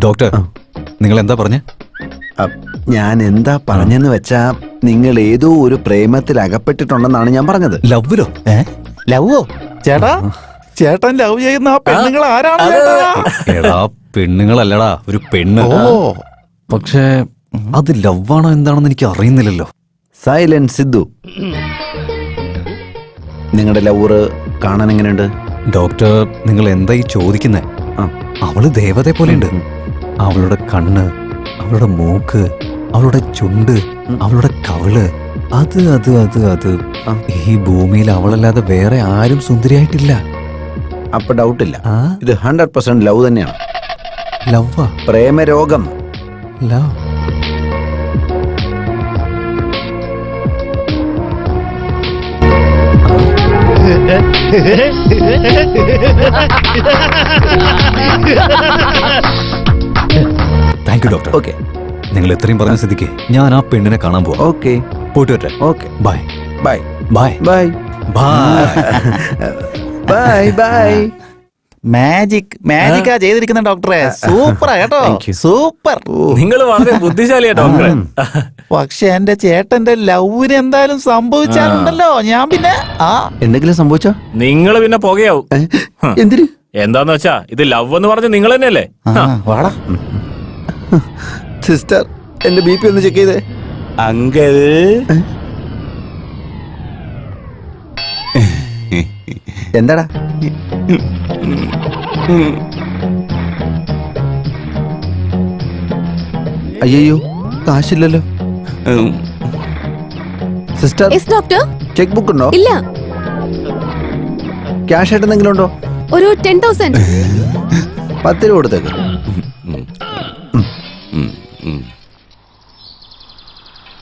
Doctor, നിങ്ങൾ എന്താ പറഞ്ഞ? ഞാൻ എന്താ പറഞ്ഞെന്ന് വെച്ചാ നിങ്ങൾ ഏതോ ഒരു പ്രേമത്തിൽ അകപ്പെട്ടിട്ടുണ്ടെന്നാണ് ഞാൻ പറഞ്ഞത്. ലവ്വിലോ? ലവോ? ചേട്ടാ, ചേട്ടൻ ലവ് ചെയ്യുന്ന ആ പെണ്ണുങ്ങൾ ആരാണ്? എടാ, പെണ്ണുങ്ങളല്ലടാ, ഒരു പെണ്ണ്. പക്ഷേ അത് ലവാണോ എന്താണെന്ന് എനിക്ക് അറിയുന്നില്ലല്ലോ. സൈലന്റ് സിദ്ധു, നിങ്ങളുടെ ലവറ് കാണാൻ എങ്ങനെയുണ്ട്? ഡോക്ടർ, നിങ്ങൾ എന്താ ഈ ചോദിക്കുന്നേ? അവള് ദേവതയെ പോലെയുണ്ട്. അവളുടെ കണ്ണ്, അവളുടെ മൂക്ക്, അവളുടെ ചുണ്ട്, അവളുടെ കവിള്, അത് അത് അത് അത് ഈ ഭൂമിയിൽ അവളല്ലാതെ വേറെ ആരും സുന്ദരിയായിട്ടില്ല. അപ്പൊ ഡൗട്ടില്ല, ഇത് 100% ലവ് തന്നെയാണ്. ലവ്വാ? പ്രേമരോഗം. Love? Thank you doctor. Okay, നിങ്ങൾ എത്രയും പറഞ്ഞ സ്ഥിതിക്ക് ഞാൻ ആ പെണ്ണിനെ കാണാൻ പോവാം. ഓക്കെ, പോയിട്ട് വരട്ടെ. Okay, bye bye bye bye bye. Bye bye. മാജിക്കാ ചെയ്തിരിക്കുന്ന ഡോക്ടറെ. സൂപ്പറാ കേട്ടോ, സൂപ്പർ. നിങ്ങൾ വളരെ ബുദ്ധിശാലിയാ ഡോക്ടറെ. പക്ഷെ എന്റെ ചേട്ടന്റെ ലവിന് എന്തായാലും സംഭവിച്ചാലുണ്ടല്ലോ ഞാൻ പിന്നെ എന്തെങ്കിലും സംഭവിച്ചോ? നിങ്ങൾ പിന്നെ പുകയാവും. എന്തിന്? എന്താന്ന് വെച്ചാ ഇത് ലവ് എന്ന് പറഞ്ഞ നിങ്ങൾ തന്നെയല്ലേ? വാടാ സിസ്റ്റർ, എന്റെ BP ഒന്ന് ചെക്ക് ചെയ്തേ. അങ്കിൾ. എന്താടാ? അയ്യോ, കാശില്ലല്ലോ. സിസ്റ്റർ, ഡോക്ടർ, ചെക്ക് ബുക്ക് ഉണ്ടോ? ഇല്ല. ക്യാഷ് ആയിട്ട് എന്തെങ്കിലും ഉണ്ടോ? ഒരു 10,000. 10 രൂപ കൊടുത്തേക്ക്.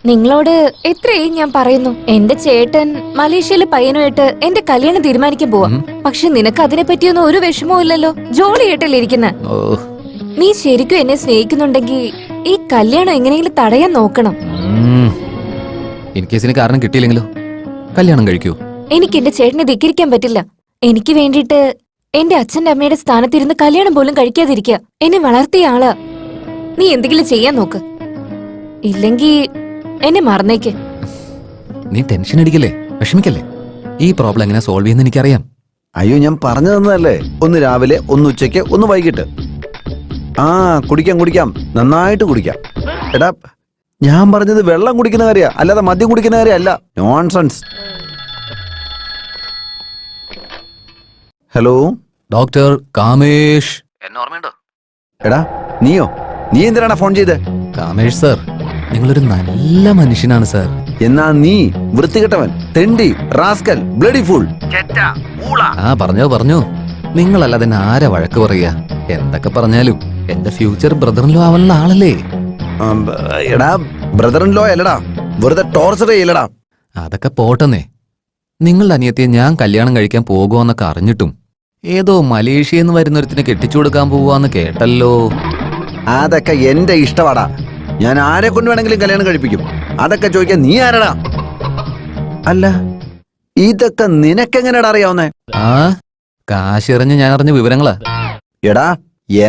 നിങ്ങളോട് എത്രയും ഞാൻ പറയുന്നു, എന്റെ ചേട്ടൻ മലേഷ്യയിലെ പയ്യനുമായിട്ട് എന്റെ കല്യാണം തീരുമാനിക്കാൻ പോവാ. പക്ഷെ നിനക്ക് അതിനെ പറ്റിയൊന്നും ഒരു വിഷമവും ഇല്ലല്ലോ, ജോളിയായിട്ടല്ലേ ഇരിക്കുന്ന. നീ ശരിക്കും എന്നെ സ്നേഹിക്കുന്നുണ്ടെങ്കിൽ ഈ കല്യാണം എങ്ങനെയെങ്കിലും തടയാൻ നോക്കണം. ഇൻ കേസിന് കാരണം കിട്ടിയില്ലെങ്കിലോ? കല്യാണം കഴിക്കൂ? എനിക്ക് എന്റെ ചേട്ടനെ ധിക്കരിക്കാൻ പറ്റില്ല. എനിക്ക് വേണ്ടിയിട്ട് എന്റെ അച്ഛന്റെ അമ്മയുടെ സ്ഥാനത്തിരുന്ന് കല്യാണം പോലും കഴിക്കാതിരിക്കുക. എന്നെ വളർത്തിയ ആളാ. നീ എന്തെങ്കിലും ചെയ്യാൻ നോക്ക്, ഇല്ലെങ്കി എന്നെ മറന്നേക്ക്. നീ ടെൻഷൻ അടിക്കല്ലേ, വിഷമിക്കല്ലേ. ഈ പ്രോബ്ലം എങ്ങനെ സോൾവ് ചെയ്യുന്ന എനിക്കറിയാം. അയ്യോ, ഞാൻ പറഞ്ഞു തന്നതല്ലേ. ഒന്ന് രാവിലെ, ഒന്ന് ഉച്ചയ്ക്ക്, ഒന്ന് വൈകിട്ട്. കുടിക്കാം, നന്നായിട്ട് കുടിക്കാം. എടാ, ഞാൻ പറഞ്ഞത് വെള്ളം കുടിക്കുന്ന കാര്യ, അല്ലാതെ മദ്യം കുടിക്കുന്ന കാര്യമല്ല. നോൺസെൻസ്. Hello doctor Kamesh. എന്നെ ഓർമ്മയുണ്ടോ? എടാ, നീ എന്തിനാണ് ഫോൺ ചെയ്തേ? കാമേഷ് സർ, നിങ്ങളൊരു നല്ല മനുഷ്യനാണ് സർ. എന്നാ നീ വൃത്തികെട്ടവൻ, തെണ്ടി, റാസ്കൽ, ബ്ലഡി ഫൂൾ. പറഞ്ഞോ. നിങ്ങളല്ലാതെ എന്നെ ആരാ വഴക്ക് പറയാ? എന്തൊക്കെ പറഞ്ഞാലും എന്റെ ഫ്യൂച്ചർ ബ്രദറിൻലോ ആവുന്ന ആളല്ലേ. എടാ, ബ്രദറിൻലോ അല്ലടാ, വെറുതെ ടോർച്ചർ ചെയ്യലടാ. അതൊക്കെ പോട്ടെന്നേ. നിങ്ങളുടെ അനിയത്തിയെ ഞാൻ കല്യാണം കഴിക്കാൻ പോകുവാന്നൊക്കെ അറിഞ്ഞിട്ടും ഏതോ മലേഷ്യന്ന് വരുന്നൊരുത്തിനെ കെട്ടിച്ചു കൊടുക്കാൻ പോവാന്ന് കേട്ടല്ലോ. അതൊക്കെ എന്റെ ഇഷ്ടമാടാ. ഞാൻ ആരെ കൊണ്ട് വേണമെങ്കിലും കല്യാണം കഴിപ്പിക്കും. അതൊക്കെ ചോദിക്കാൻ നീ ആരടാ? അല്ല, ഇതൊക്കെ നിനക്കെങ്ങനെയാടാ അറിയാവുന്നേ? കാശിറഞ്ഞ് ഞാൻ അറിഞ്ഞ വിവരങ്ങളാ. എടാ,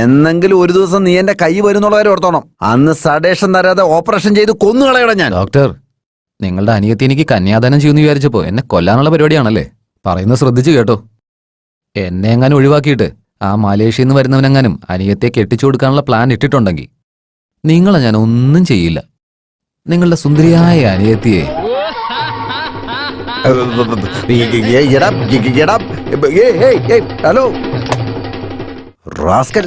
എന്നെങ്കിലും ഒരു ദിവസം നീ എന്റെ കൈ വരുന്നുള്ളവരെ ഓർത്തോണം. അന്ന് സഡേഷൻ തരാതെ ഓപ്പറേഷൻ ചെയ്ത് കൊന്നുകളയടാ ഞാൻ. ഡോക്ടർ, നിങ്ങളുടെ അനിയത്തി എനിക്ക് കന്യാദാനം ചെയ്യുമെന്ന് വിചാരിച്ചപ്പോ എന്നെ കൊല്ലാനുള്ള പരിപാടിയാണല്ലേ? പറയുന്നത് ശ്രദ്ധിച്ചു കേട്ടോ. എന്നെ എങ്ങാനും ഒഴിവാക്കിയിട്ട് ആ മലേഷ്യന്ന് വരുന്നവനെങ്ങാനും അനിയത്തെ കെട്ടിച്ചു കൊടുക്കാനുള്ള പ്ലാൻ ഇട്ടിട്ടുണ്ടെങ്കിൽ നിങ്ങളെ ഞാൻ ഒന്നും ചെയ്യില്ല. നിങ്ങളുടെ സുന്ദരിയായ അനിയത്തിയെ ഹലോ റാസ്കൽ.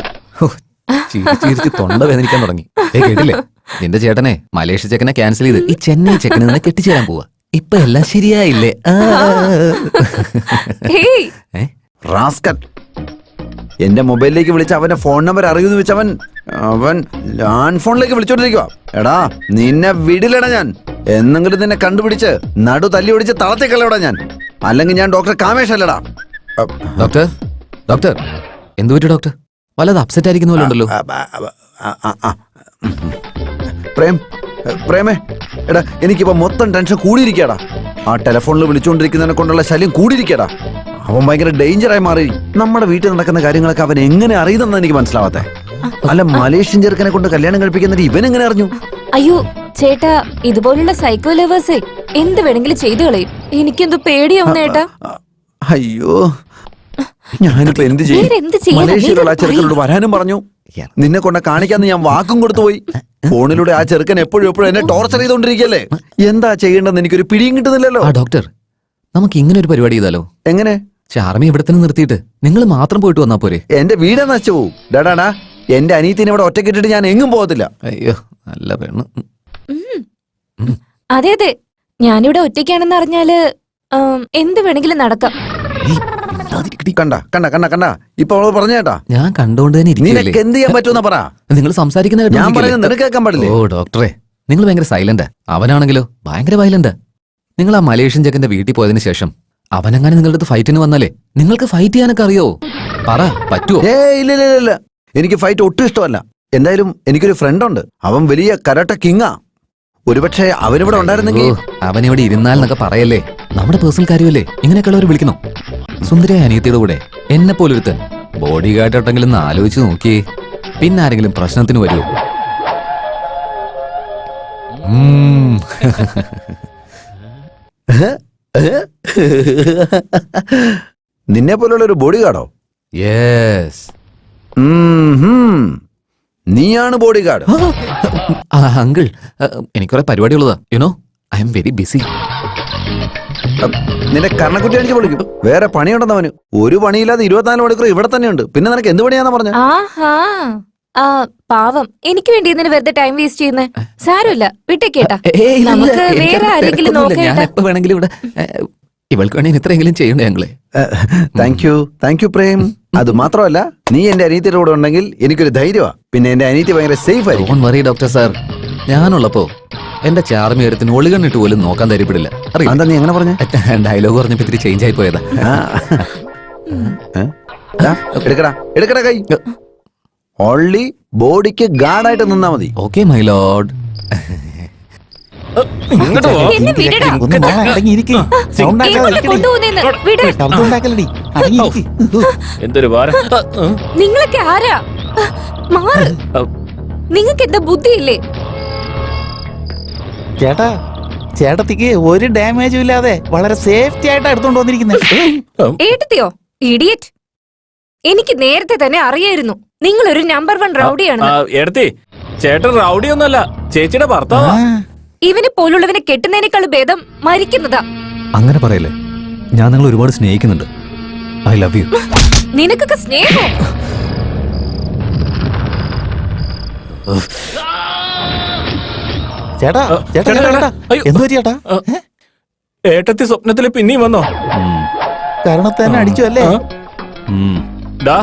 ചിരിച്ച് തൊണ്ട വേദനിക്കാൻ തുടങ്ങി. കേട്ടില്ലേ? നിന്റെ ചേട്ടനെ മലേഷ്യ ചെക്കനെ ക്യാൻസൽ ചെയ്ത് ഈ ചെന്നൈ ചെക്കനെ നിന്നെ കെട്ടിച്ചേരാൻ പോവാ. ഇപ്പൊ എല്ലാം ശരിയായില്ലേ? റാസ്കൽ, എന്റെ മൊബൈലിലേക്ക് വിളിച്ച അവന്റെ ഫോൺ നമ്പർ അറിയുമെന്ന് വെച്ച് അവൻ ലാൻഡ് ഫോണിലേക്ക് വിളിച്ചോണ്ടിരിക്കുക. എടാ, നിന്നെ വിടില്ലടാ ഞാൻ. എന്നെങ്കിലും നിന്നെ കണ്ടുപിടിച്ച് നടു തല്ലി ഒടിച്ച് തളത്തേക്കല്ലടാ ഞാൻ. അല്ലെങ്കിൽ ഞാൻ ഡോക്ടർ കാമേഷ് അല്ലടാ. ഡോക്ടർ എന്തു പറ്റി ഡോക്ടർ? വല്ലത് അപ്സെറ്റ് ആയിരിക്കുന്ന പോലെ ഉണ്ടല്ലോ. പ്രേമേ, എടാ, എനിക്കിപ്പോ മൊത്തം ടെൻഷൻ കൂടിയിരിക്കടാ. ആ ടെലിഫോണിൽ വിളിച്ചുകൊണ്ടിരിക്കുന്നതിനെ കൊണ്ടുള്ള ശല്യം കൂടിയിരിക്കടാ. അവൻ ഭയങ്കര ഡേഞ്ചറായി മാറി. നമ്മുടെ വീട്ടിൽ നടക്കുന്ന കാര്യങ്ങളൊക്കെ അവൻ എങ്ങനെ അറിയുന്നെന്ന് എനിക്ക് മനസ്സിലാവാത്തെ. അല്ല മലേഷ്യൻ ചെറുക്കനെ കൊണ്ട് കല്യാണം കഴിപ്പിക്കുന്നത് ഇവൻ എങ്ങനെ അറിഞ്ഞു? അയ്യോ ചേട്ടാ, ഇതുപോലുള്ള സൈക്കോ ലവേഴ്സേ എന്ത് വേണമെങ്കിലും ചെയ്തു കളയും. എനിക്കെന്തോ പേടിയാവുന്ന ഏട്ടാ. അയ്യോ, ഞാനിപ്പോ എന്ത് വേറെന്ത് ചെയ്യും? ചെയ്യാനാ? മലേഷ്യയിലുള്ള ആ നീ ചെറുക്കനോട് വരാനും പറഞ്ഞു. നിന്നെ കൊണ്ട് കാണിക്കാന്ന് ഞാൻ വാക്കും കൊടുത്തു പോയി. ഫോണിലൂടെ ആ ചെറുക്കൻ എപ്പോഴും എന്നെ ടോർച്ചർ ചെയ്തോണ്ടിരിക്കല്ലേ. എന്താ ചെയ്യേണ്ടെന്ന് എനിക്കൊരു പിടിയും കിട്ടുന്നില്ലല്ലോ. ആ ഡോക്ടർ, നമുക്ക് ഇങ്ങനെ ഒരു പരിപാടി ചെയ്താലോ? എങ്ങനെ? ചാർമി ഇവിടെ തന്നെ നിർത്തിയിട്ട് നിങ്ങൾ മാത്രം പോയിട്ട് വന്നാ പോരെ? എന്റെ വീട് നശിച്ചു പോവും. ഡാടാ, എന്റെ അനിയത്തിനെ ഇവിടെ ഒറ്റക്കിട്ടിട്ട് ഞാൻ എങ്ങും പോകത്തില്ല. അയ്യോ, നല്ല പെണ്ണ്. അതെ അതെ, ഞാനിവിടെ ഒറ്റയ്ക്കാണെന്ന് അറിഞ്ഞാല് എന്ത് വേണമെങ്കിലും നടക്കാം. കണ്ട കണ്ട കണ്ട കണ്ട ഇപ്പൊ അവള് പറഞ്ഞേട്ടാ. ഞാൻ കണ്ടോണ്ട് തന്നെ ഇരിക്കുകയല്ലേ. നിനക്ക് എന്ത് ചെയ്യാൻ പറ്റുമെന്നാ പറ. നിങ്ങൾ സംസാരിക്കുന്ന കേട്ടോ ഞാൻ നിൽക്കില്ലേ? പറയുന്നത് നിനക്ക് കേൾക്കാൻ പാടില്ലേ? ഓ ഡോക്ടറെ, നിങ്ങൾ ഭയങ്കര സൈലന്റ്. അവനാണെങ്കിലോ ഭയങ്കര വയലന്റ്. നിങ്ങൾ ആ മലേഷ്യൻ ചെക്കന്റെ വീട്ടിൽ പോയതിനു ശേഷം അവനെങ്ങനെ നിങ്ങളുടെ അടുത്ത് ഫൈറ്റിന് വന്നാലേ നിങ്ങൾക്ക് ഫൈറ്റ് ചെയ്യാനൊക്കെ അറിയോ? പറ, പറ്റുമോ? ഇല്ല ഇല്ല ഇല്ല, എനിക്ക് ഫൈറ്റ് ഒട്ടും ഇഷ്ടമല്ല. എന്തായാലും എനിക്കൊരു ഫ്രണ്ട് ഉണ്ട്. അവൻ വലിയ കരാട്ട കിങ്ങാ. ഒരുപക്ഷെ അവനിവിടെ ഉണ്ടായിരുന്നെങ്കിൽ. അവനിവിടെ ഇരുന്നാലെന്നൊക്കെ പറയല്ലേ, നമ്മുടെ പേഴ്സണൽ കാര്യമല്ലേ. ഇങ്ങനെയൊക്കെയുള്ളവർ വിളിക്കുന്നു. സുന്ദരിയായ അനിയത്തിയുടെ കൂടെ എന്നെ പോലൊരുത്തൻ ബോഡി ഗാർഡോട്ടെങ്കിലും ഒന്ന് ആലോചിച്ച് നോക്കിയേ. പിന്നെ ആരെങ്കിലും പ്രശ്നത്തിന് വരുമോ? നിന്നെ പോലുള്ള ഒരു ബോഡി ഗാർഡോ? യെസ്. നീയാണ് ബോഡി ഗാർഡ്? അങ്കിൾ, എനിക്കുറെ പരിപാടിയുള്ളതാ. You know, I'm very busy. നിന്റെ കർണക്കുട്ടി അടിച്ച് പൊളിക്കും. വേറെ പണിയുണ്ടെന്നവന്. ഒരു പണിയില്ലാതെ 24 മണിക്കൂർ ഇവിടെ തന്നെയുണ്ട്. പിന്നെ നിനക്ക് എന്ത് പണിയാന്നാ പറഞ്ഞ? ആഹാ, പാവം, എനിക്ക് വേണ്ടി ഇതിന് വെറുതെ ടൈം വേസ്റ്റ് ചെയ്യുന്നേ. സാരമില്ല, വിട്ടേക്കേട്ടാ. നമുക്ക് വേറെ ആരെങ്കിലും ഞാൻ നോക്കേട്ടാ. എപ്പോ വേണമെങ്കിലും ഇവിടെ ഇവൾക്ക് വേണേ ഇത്രയെങ്കിലും ചെയ്യണ്ടേ ഞങ്ങളെ. Thank you Prem. അത് മാത്രമല്ല, നീ എന്റെ അനിയത്തിയുടെ കൂടെ ഉണ്ടെങ്കിൽ എനിക്കൊരു ധൈര്യമാ. പിന്നെ എന്റെ അനിയത്തി ഭയങ്കര സേഫ് ആയിരിക്കും. ഡോണ്ട് വറി ഡോക്ടർ സാർ, ഞാനുള്ളപ്പോ എന്റെ ചാർമി എടുത്തിന് ഒളികണ്ണിട്ട് പോലും നോക്കാൻ ധൈര്യപ്പെടില്ല. എന്താ നീ എങ്ങനെ പറഞ്ഞ? ഡയലോഗ് പറഞ്ഞപ്പോ ഇത്തിരി ചേഞ്ച് ആയി പോയതാ. എടുക്കടാ എടുക്കടാ കൈ. ഓൺലി ബോഡിക്ക് ഗാർഡായിട്ട് നിന്നാ മതി. Okay my Lord. ഇങ്ങോട്ട് പോ. എന്നെ വിടടാ. ഒന്ന് മോളെ അടങ്ങിയിരിക്ക്. സൗണ്ട് ആക്കാതെ എങ്ങോട്ടാ ഇരിക്കടി. കൊണ്ടുപോകുന്നേന്ന്? വിട്. ശബ്ദം ഉണ്ടാക്കലടി. അടങ്ങിയിരിക്ക്. എന്തൊരു ഭാരം. നിങ്ങളൊക്കെ ആരാ? മാറ്. നിങ്ങൾക്ക് എന്താ ബുദ്ധിയില്ലേ? ചേട്ടാ, ചേട്ടത്തിക്ക് ഒരു ഡാമേജും ഇല്ലാതെ വളരെ സേഫ്റ്റി ആയിട്ടാ എടുത്തോണ്ട് വന്നിരിക്കുന്നത്. ഏട്ടത്തിയോ? ഇഡിയറ്റ്. എനിക്ക് നേരത്തെ തന്നെ അറിയായിരുന്നു നിങ്ങളൊരു നമ്പർ 1 റൗഡിയാണെന്ന്. എടുത്തി, ചേട്ടൻ റൗഡി ഒന്നല്ല, ചേച്ചിയുടെ ഭർത്താവാ. ഇവനെ പോലുള്ളവനെ കെട്ടുന്നതിനേക്കാൾ ഭേദം മരിക്കുന്നതാ. അങ്ങനെ പറയല്ലേ, ഞാൻ നിങ്ങൾ ഒരുപാട് സ്നേഹിക്കുന്നുണ്ട്. I love you. നിനക്കൊക്കെ സ്നേഹം. ചേട്ടാ, ചേട്ടാ, ചേട്ടാ, അയ്യോ. എന്തു പറ്റി ചേട്ടാ? ഏട്ടത്തി സ്വപ്നത്തിൽ പിന്നെയും വന്നോ? കാരണത്തെ തന്നെ അടിച്ചു അല്ലേ? ഡാ,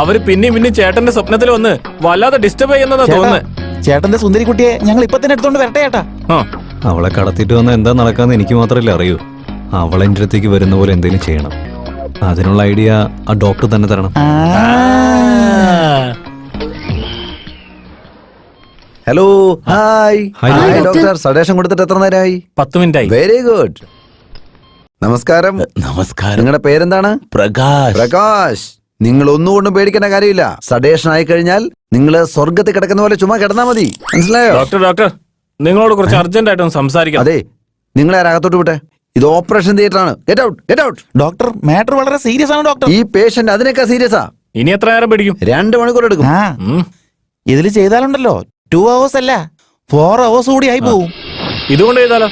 അവര് പിന്നെയും ചേട്ടന്റെ സ്വപ്നത്തിൽ വന്ന് വല്ലാതെ ഡിസ്റ്റർബ് ചെയ്യുന്നതാ ചേട്ടാ, തോന്നുന്നത്. ചേട്ടന്റെ സുന്ദരി കുട്ടിയെ ഞങ്ങൾ ഇപ്പൊ തന്നെ എടുത്തോണ്ട് വരട്ടെ ചേട്ടാ. അവളെ കടത്തിയിട്ട് വന്ന എന്താ നടക്കാന്ന് എനിക്ക് മാത്രമല്ലേ അറിയൂ. അവളെ എൻ്റെ അടുത്തേക്ക് വരുന്ന പോലെ എന്തെങ്കിലും ചെയ്യണം. അതിനുള്ള ഐഡിയ ആ ഡോക്ടർ തന്നെ തരണം. Hello, hi. Hi, hi doctor. Doctor. Sedation കൊടുത്തിട്ട് എത്ര നേരമായി? 10 മിനിറ്റായി. Very good. നമസ്കാരം. നമസ്കാരം. നിങ്ങളുടെ പേരെന്താണ്? പ്രകാശ്. പ്രകാശ്. നിങ്ങൾ ഒന്നുകൊണ്ടും പേടിക്കേണ്ട കാര്യമില്ല. സഡേഷൻ ആയി കഴിഞ്ഞാൽ നിങ്ങൾ സ്വർഗത്തിൽ കിടക്കുന്ന പോലെ ചുമ്മാ കിടന്നാ മതി. മനസ്സിലായോ? ഡോക്ടർ, നിങ്ങളോട് കുറച്ച് അർജന്റ് ആയിട്ടൊന്ന് സംസാരിക്കാം. അതെ, നിങ്ങളെ അകത്തോട്ട് വിട്ടെ. ഇത് ഓപ്പറേഷൻ തിയേറ്റർ ആണ്. Get out, get out. Doctor, matter വളരെ സീരിയസ് ആണ് ഡോക്ടർ. ഈ പേഷ്യന്റ് അതിനേക്കാൾ സീരിയസാ. ഇനി എത്ര നേരം പിടിക്കും? 2 മണിക്കൂർ എടുക്കും. ആ, ഇതിൽ ചെയ്താലുണ്ടല്ലോ 2 hours അല്ല 4 hours കൂടി ആയി പോവും. ഇതുകൊണ്ട് ചെയ്താലോ?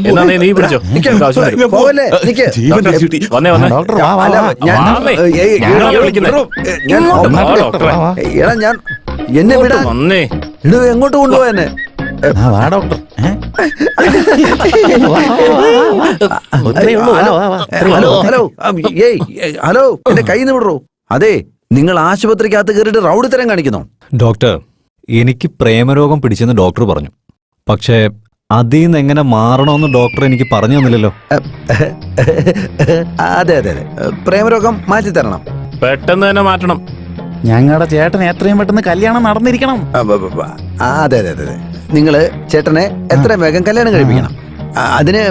എന്നാ നീ പിടിച്ചോ. കാശ് തരും. പോവല്ലേ? നിക്ക്. വന്നേ ഡോക്ടർ, വാ, വാ, അല്ല, വാ. ഞാൻ- വാമേ. ഏയ്, ഞാനാണ് വിളിക്കുന്നത്. ഞാൻ- ഇങ്ങോട്ട് വാ, ഡോക്ടർ, ഡോക്ടറെ. വാ, വാ. എടാ, ഞാൻ എന്നെ വിടാ. വന്നേ. ഇടൂ, എങ്ങോട്ട് കൊണ്ടുപോവാ എന്നെ? ആ, വാ ഡോക്ടർ. ഹലോ ഹലോ ഏയ് ഹലോ, എന്റെ കയ്യിൽ നിന്ന് വിടറോ. അതെ, നിങ്ങൾ ആശുപത്രിക്കകത്ത് കയറിയിട്ട് റൗഡി തരം കാണിക്കുന്നോ? ഡോക്ടർ, എനിക്ക് പ്രേമരോഗം പിടിച്ചെന്ന് ഡോക്ടർ പറഞ്ഞു. പക്ഷേ അതിൽ നിന്ന് എങ്ങനെ മാറണമെന്ന് ഡോക്ടർ എനിക്ക് പറഞ്ഞു തന്നില്ലല്ലോ. അതെ അതെ അതെ, പ്രേമരോഗം മാറ്റി തരണം. പെട്ടെന്ന് തന്നെ മാറ്റണം. ഞങ്ങളുടെ ചേട്ടൻ എത്രയും പെട്ടെന്ന് കല്യാണം നടന്നിരിക്കണം. അതെ അതെ അതെ, നിങ്ങള് ചേട്ടനെ എത്രയും വേഗം കല്യാണം കഴിപ്പിക്കണം. അതിന്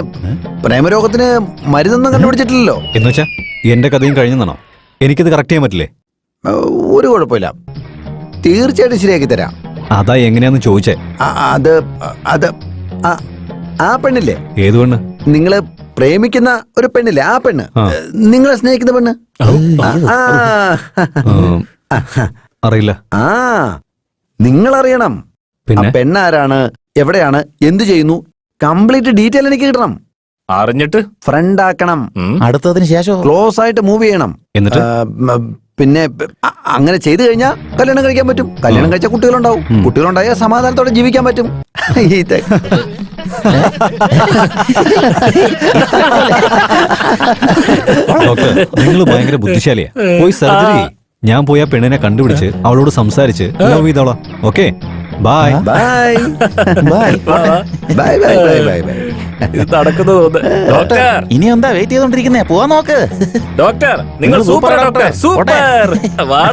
പ്രേമരോഗത്തിന് മരുന്നൊന്നും കണ്ടുപിടിച്ചിട്ടില്ലല്ലോ. എന്നുവെച്ചാ എന്റെ കഥയും കഴിഞ്ഞെന്നാണോ? എനിക്കിത് കറക്റ്റ് ചെയ്യാൻ പറ്റില്ലേ? ഒരു കുഴപ്പമില്ല, തീർച്ചയായിട്ടും ശരിയാക്കി തരാം. അതാ എങ്ങനെയാന്ന് ചോദിച്ചേ. അത് അത് ആ പെണ്ണില്ലേ, ഏത് പെണ്ണ്? നിങ്ങള് പ്രേമിക്കുന്ന ഒരു പെണ്ണില്ലേ, ആ പെണ്ണ്, ആ. നിങ്ങളെ സ്നേഹിക്കുന്ന പെണ്ണ്. ആ, അറിയില്ല. ആ, നിങ്ങൾ അറിയണം. പിന്നെ പെണ്ണാരാണ്, എവിടെയാണ്, എന്തു ചെയ്യുന്നു, കംപ്ലീറ്റ് ഡീറ്റെയിൽ എനിക്ക് കിട്ടണം. അറിഞ്ഞിട്ട് ഫ്രണ്ട് ആക്കണം, അടുത്തതിന് ശേഷം ക്ലോസ് ആയിട്ട് മൂവ് ചെയ്യണം. എന്നിട്ട് പിന്നെ അങ്ങനെ ചെയ്തു കഴിഞ്ഞാൽ കല്യാണം കഴിക്കാൻ പറ്റും. കല്യാണം കഴിച്ച കുട്ടികളുണ്ടാവും. കുട്ടികളുണ്ടായാൽ സമാധാനത്തോടെ ജീവിക്കാൻ പറ്റും. ഇത് ഡോക്ടർ, നിങ്ങൾ ഭയങ്കര ബുദ്ധിശാലിയാ. പോയി സർജറി. ഞാൻ പോയി ആ പെണ്ണിനെ കണ്ടുപിടിച്ച് അവളോട് സംസാരിച്ച് ലവ് ചെയ്തോളാം. Okay, bye. Bye bye. Bye bye bye bye bye. ഇത് നടക്കുന്നത് തോന്നുന്നു. ഡോക്ടർ, ഇനി എന്താ വെയിറ്റ് ചെയ്തോണ്ടിരിക്കുന്നേ? പോവാൻ നോക്ക്. ഡോക്ടർ, നിങ്ങൾ സൂപ്പർ ഡോക്ടർ, സൂപ്പർ. വാ